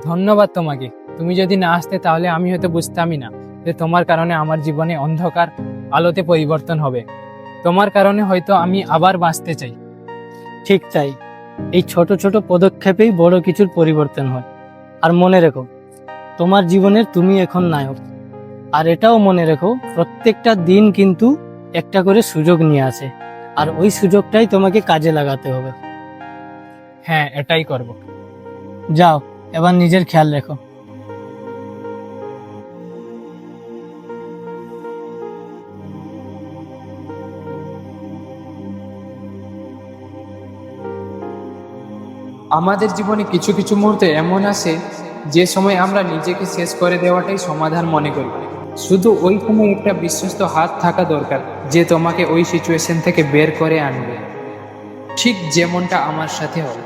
ধন্যবাদ তোমাকে। তুমি যদি না আসতে তাহলে আমি হয়তো বুঝতামই না যে তোমার কারণে আমার জীবনে অন্ধকার আলোতে পরিবর্তন হবে। তোমার কারণে হয়তো আমি আবার বাঁচতে চাই। ঠিক তাই, এই ছোট ছোট পদক্ষেপেই বড় কিছুর পরিবর্তন হয়। আর মনে রেখো, তোমার জীবনের তুমি এখন নায়ক। আর এটাও মনে রেখো, প্রত্যেকটা দিন কিন্তু একটা করে সুযোগ নিয়ে আসে, আর ওই সুযোগটাই তোমাকে কাজে লাগাতে হবে। হ্যাঁ, এটাই করব। যাও, এবার নিজের খেয়াল রেখো। আমাদের জীবনে কিছু কিছু মুহূর্তে এমন আসে যে সময় আমরা নিজেকে শেষ করে দেওয়াটাই সমাধান মনে করি। শুধু ওই সময় একটা বিশ্বস্ত হাত থাকা দরকার যে তোমাকে ওই সিচুয়েশন থেকে বের করে আনবে, ঠিক যেমনটা আমার সাথে হয়।